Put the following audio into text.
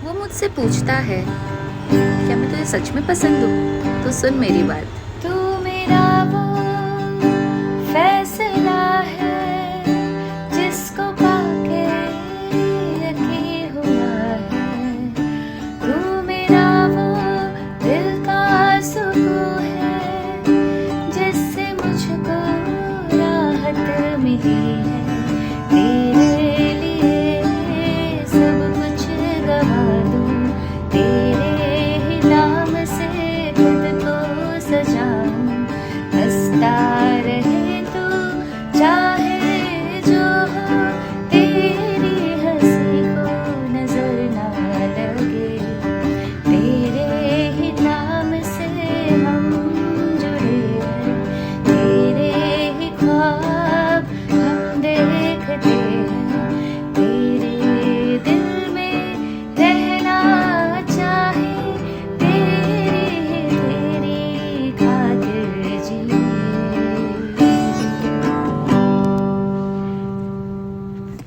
वो मुझसे पूछता है, क्या मैं तुझे सच में पसंद हूँ? तो सुन मेरी बात। तू मेरा वो फैसला है जिसको पाके यकीन हुआ है। तू मेरा वो दिल का सुकून है जिससे मुझको राहत मिली है। तेरे लिए सब कुछ गवा